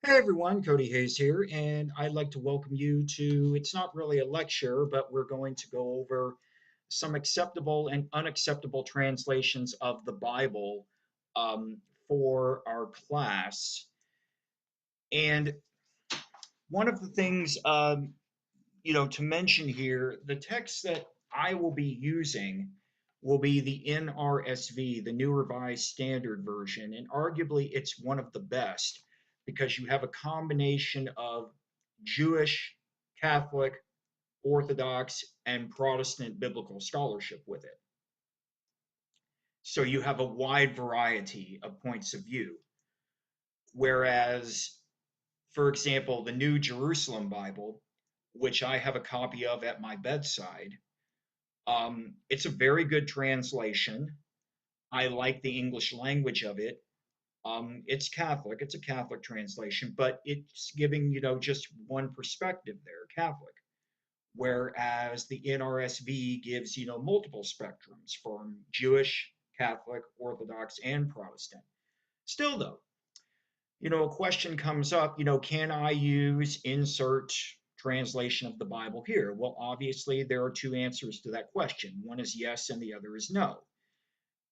Hey everyone, Cody Hayes here, and I'd like to welcome you to, it's not really a lecture, but we're going to go over some acceptable and unacceptable translations of the Bible um, for our class. And one of the things, to mention here, the text that I will be using will be the NRSV, the New Revised Standard Version, and arguably it's one of the best because you have a combination of Jewish, Catholic, Orthodox, and Protestant biblical scholarship with it. So you have a wide variety of points of view. Whereas, for example, the New Jerusalem Bible, which I have a copy of at my bedside, it's a very good translation. I like the English language of it. It's Catholic, it's a Catholic translation, but it's giving, just one perspective there, Catholic. Whereas the NRSV gives, multiple spectrums from Jewish, Catholic, Orthodox, and Protestant. Still, though, a question comes up, can I use insert translation of the Bible here? Well, obviously, there are two answers to that question. One is yes, and the other is no.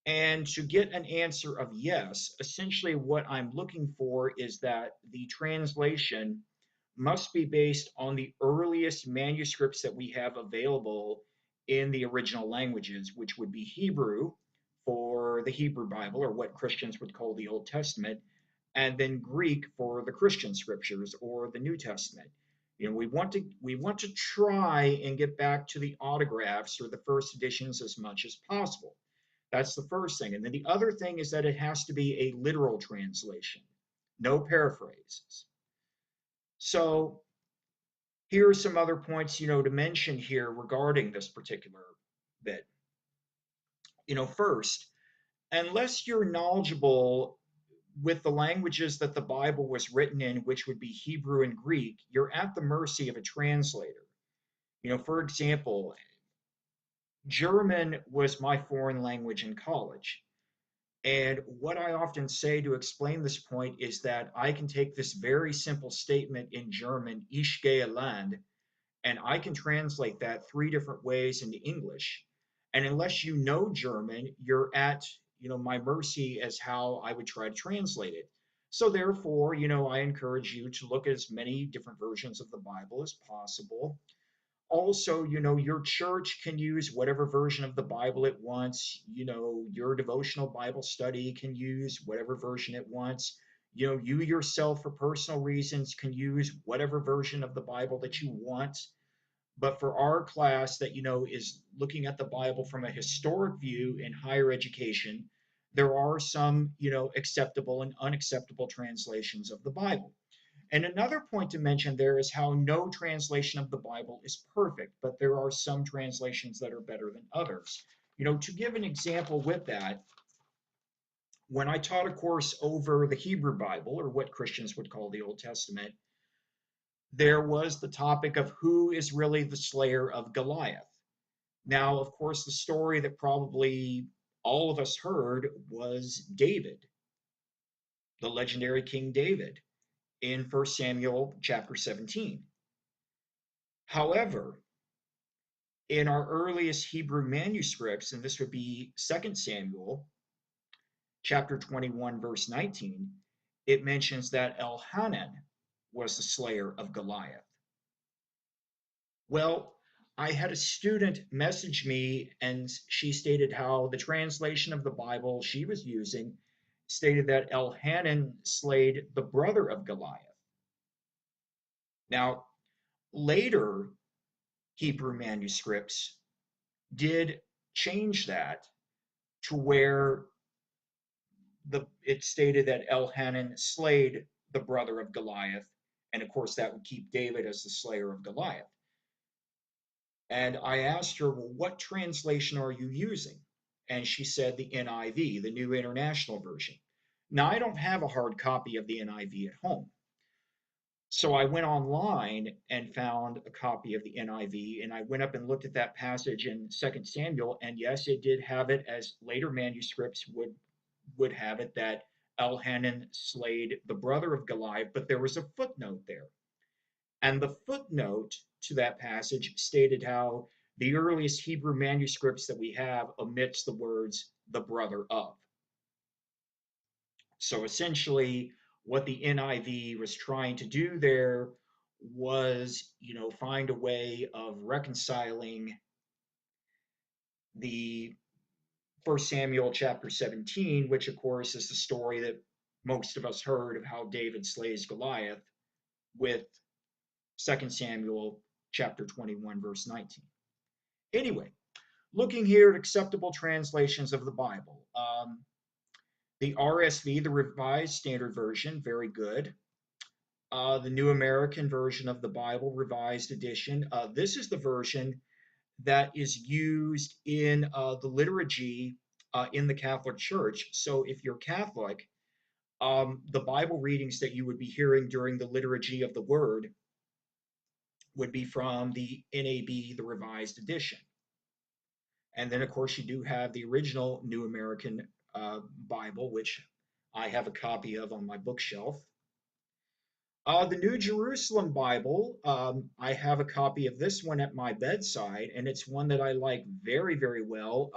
And to get an answer of yes, essentially what I'm looking for is that the translation must be based on the earliest manuscripts that we have available in the original languages, which would be Hebrew for the Hebrew Bible, or what Christians would call the Old Testament, and then Greek for the Christian scriptures or the New Testament. We want to try and get back to the autographs or the first editions as much as possible. That's the first thing. And then the other thing is that it has to be a literal translation, no paraphrases. So here are some other points, to mention here regarding this particular bit. First, unless you're knowledgeable with the languages that the Bible was written in, which would be Hebrew and Greek, you're at the mercy of a translator. For example, German was my foreign language in college. And what I often say to explain this point is that I can take this very simple statement in German, Ich gehe Land, and I can translate that three different ways into English. And unless you know German, you're at, my mercy as how I would try to translate it. So therefore, I encourage you to look at as many different versions of the Bible as possible. Also, your church can use whatever version of the Bible it wants. Your devotional Bible study can use whatever version it wants. You yourself, for personal reasons, can use whatever version of the Bible that you want. But for our class that, is looking at the Bible from a historic view in higher education, there are some, acceptable and unacceptable translations of the Bible. And another point to mention there is how no translation of the Bible is perfect, but there are some translations that are better than others. To give an example with that, when I taught a course over the Hebrew Bible, or what Christians would call the Old Testament, there was the topic of who is really the slayer of Goliath. Now, of course, the story that probably all of us heard was David, the legendary King David, in 1 Samuel chapter 17. However, in our earliest Hebrew manuscripts, and this would be 2 Samuel chapter 21, verse 19, it mentions that Elhanan was the slayer of Goliath. Well, I had a student message me and she stated how the translation of the Bible she was using stated that Elhanan slayed the brother of Goliath. Now, later Hebrew manuscripts did change that to where it stated that Elhanan slayed the brother of Goliath, and of course that would keep David as the slayer of Goliath. And I asked her, well, what translation are you using? And she said the NIV, the New International Version. Now, I don't have a hard copy of the NIV at home. So I went online and found a copy of the NIV, and I went up and looked at that passage in 2 Samuel, and yes, it did have it as later manuscripts would have it that Elhanan slayed the brother of Goliath, but there was a footnote there. And the footnote to that passage stated how the earliest Hebrew manuscripts that we have omits the words the brother of. So essentially, what the NIV was trying to do there was, find a way of reconciling the First Samuel chapter 17, which of course is the story that most of us heard of how David slays Goliath, with Second Samuel chapter 21, verse 19. Anyway, looking here at acceptable translations of the Bible. The RSV, the Revised Standard Version, very good. The New American Version of the Bible, Revised Edition. This is the version that is used in the liturgy in the Catholic Church. So if you're Catholic, the Bible readings that you would be hearing during the liturgy of the Word would be from the NAB, the Revised Edition. And then, of course, you do have the original New American Bible, which I have a copy of on my bookshelf. The New Jerusalem Bible, I have a copy of this one at my bedside, and it's one that I like very, very well.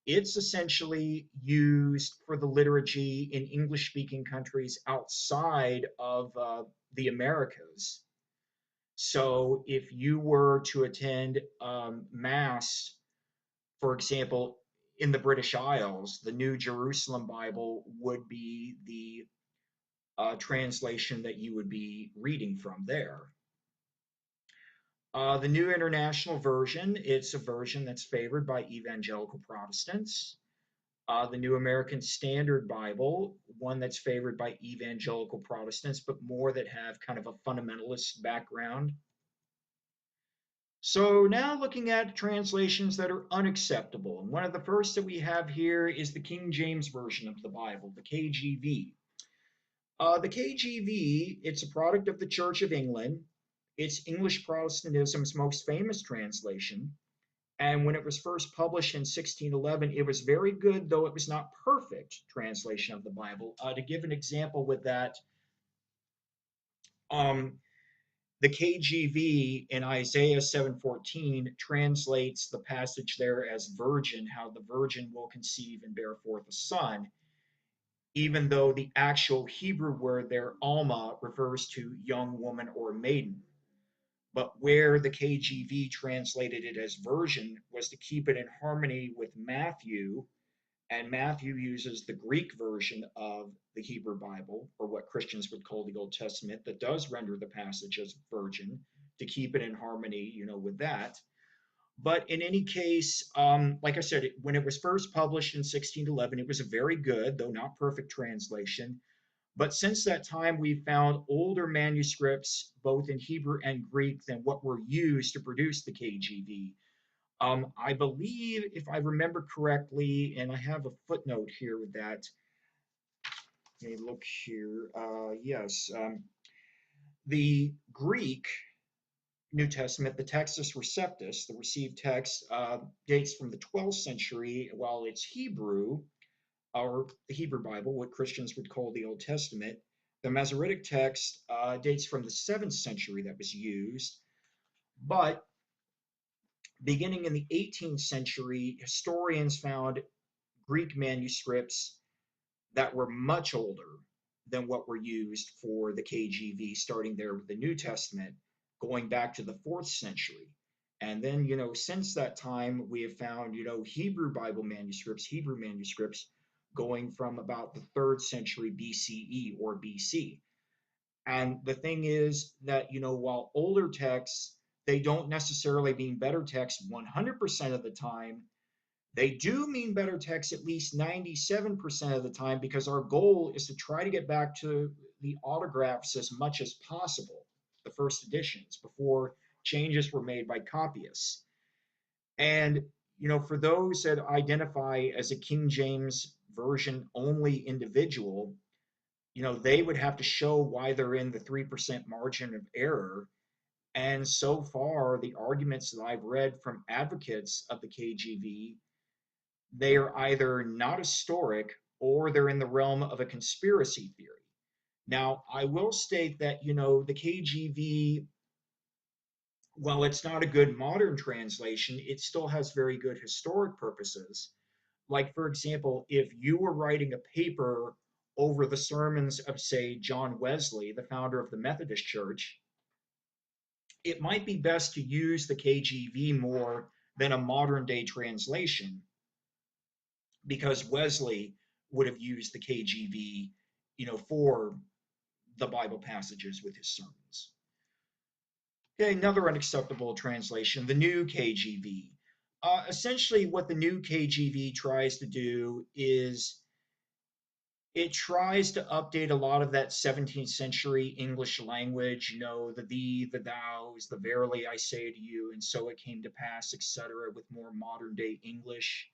It's essentially used for the liturgy in English-speaking countries outside of the Americas. So if you were to attend Mass, for example, in the British Isles, the New Jerusalem Bible would be the translation that you would be reading from there. The New International Version, it's a version that's favored by evangelical Protestants. The New American Standard Bible, one that's favored by evangelical Protestants, but more that have kind of a fundamentalist background. So now looking at translations that are unacceptable. And one of the first that we have here is the King James Version of the Bible, the KJV. The KJV, it's a product of the Church of England. It's English Protestantism's most famous translation. And when it was first published in 1611, it was very good, though it was not perfect translation of the Bible. To give an example with that, the KJV in Isaiah 7:14 translates the passage there as virgin, how the virgin will conceive and bear forth a son, even though the actual Hebrew word there, Alma, refers to young woman or maiden. But where the KJV translated it as virgin was to keep it in harmony with Matthew, and Matthew uses the Greek version of the Hebrew Bible, or what Christians would call the Old Testament, that does render the passage as virgin to keep it in harmony, with that. But in any case, like I said, when it was first published in 1611, it was a very good, though not perfect translation. But since that time, we've found older manuscripts, both in Hebrew and Greek, than what were used to produce the KJV. I believe, if I remember correctly, and I have a footnote here with that. Let me look here. Yes, the Greek New Testament, the Textus Receptus, the received text, dates from the 12th century, while it's Hebrew, or the Hebrew Bible, what Christians would call the Old Testament. The Masoretic text dates from the 7th century that was used, but beginning in the 18th century, historians found Greek manuscripts that were much older than what were used for the KJV, starting there with the New Testament, going back to the 4th century. And then, since that time, we have found, Hebrew Bible manuscripts, Hebrew manuscripts, going from about the 3rd century BCE or BC. And the thing is that, while older texts, they don't necessarily mean better texts 100% of the time, they do mean better texts at least 97% of the time, because our goal is to try to get back to the autographs as much as possible, the first editions, before changes were made by copyists. And, for those that identify as a King James Version only individual, they would have to show why they're in the 3% margin of error. And so far, the arguments that I've read from advocates of the KJV, they are either not historic or they're in the realm of a conspiracy theory. Now, I will state that, the KJV, while it's not a good modern translation, it still has very good historic purposes. Like, for example, if you were writing a paper over the sermons of, say, John Wesley, the founder of the Methodist Church, it might be best to use the KJV more than a modern day translation because Wesley would have used the KJV, for the Bible passages with his sermons. Okay, another unacceptable translation, the New KJV. Essentially, what the New KJV tries to do is it tries to update a lot of that 17th century English language, the thee, the thous, the verily I say to you, and so it came to pass, etc., with more modern day English.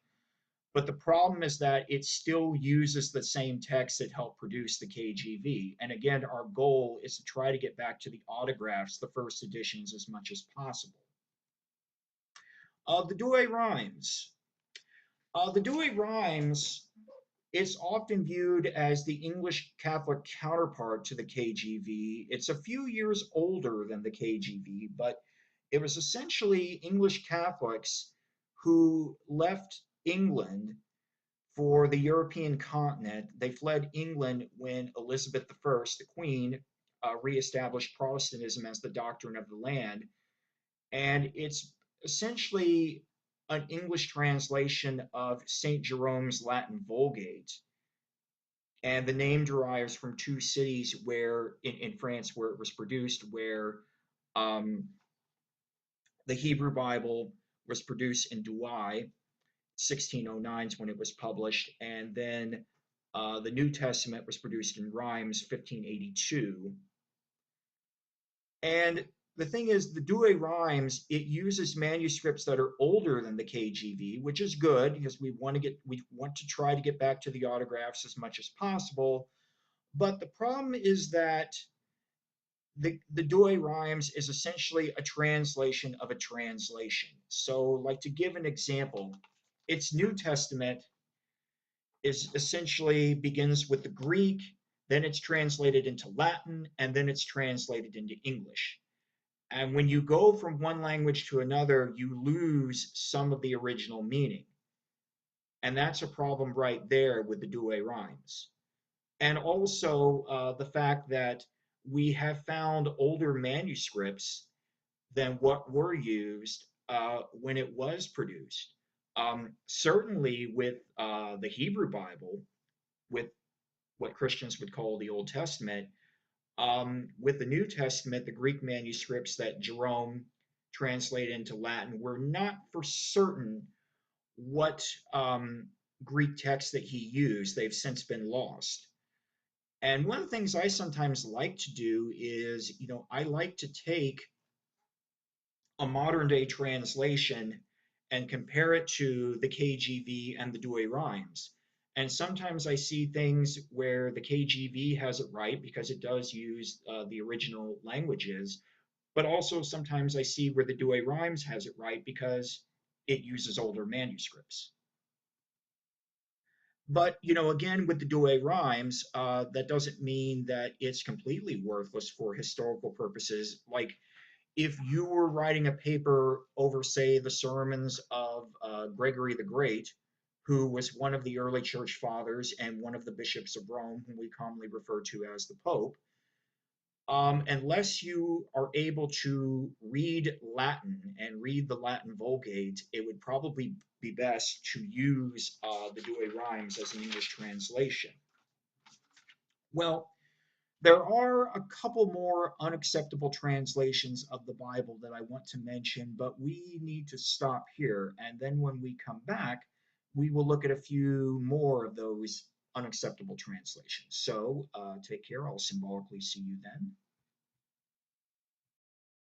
But the problem is that it still uses the same text that helped produce the KJV. And again, our goal is to try to get back to the autographs, the first editions, as much as possible. The Douay-Rheims. The Douay-Rheims is often viewed as the English Catholic counterpart to the KJV. It's a few years older than the KJV, but it was essentially English Catholics who left England for the European continent. They fled England when Elizabeth I, the Queen, reestablished Protestantism as the doctrine of the land. And it's essentially an English translation of St. Jerome's Latin Vulgate. And the name derives from two cities where, in France, where it was produced, where um, the Hebrew Bible was produced in Douai, 1609 is when it was published, and then the New Testament was produced in Rheims, 1582. And the thing is, the Douay-Rheims, it uses manuscripts that are older than the KJV, which is good because we want to try to get back to the autographs as much as possible. But the problem is that the Douay-Rheims is essentially a translation of a translation. So, like, to give an example, its New Testament is essentially begins with the Greek, then it's translated into Latin, and then it's translated into English. And when you go from one language to another, you lose some of the original meaning. And that's a problem right there with the Douay-Rheims. And also the fact that we have found older manuscripts than what were used when it was produced. Certainly with the Hebrew Bible, with what Christians would call the Old Testament, with the New Testament, the Greek manuscripts that Jerome translated into Latin were not for certain what Greek text that he used. They've since been lost. And one of the things I sometimes like to do is, I like to take a modern day translation and compare it to the KJV and the Douay-Rheims. And sometimes I see things where the KJV has it right because it does use the original languages, but also sometimes I see where the Douay-Rheims has it right because it uses older manuscripts. But, again, with the Douay-Rheims, that doesn't mean that it's completely worthless for historical purposes. Like, if you were writing a paper over, say, the sermons of Gregory the Great, who was one of the early church fathers and one of the bishops of Rome, whom we commonly refer to as the Pope, unless you are able to read Latin and read the Latin Vulgate, it would probably be best to use the Douay-Rheims as an English translation. Well, there are a couple more unacceptable translations of the Bible that I want to mention, but we need to stop here. And then when we come back, we will look at a few more of those unacceptable translations. So take care. I'll symbolically see you then.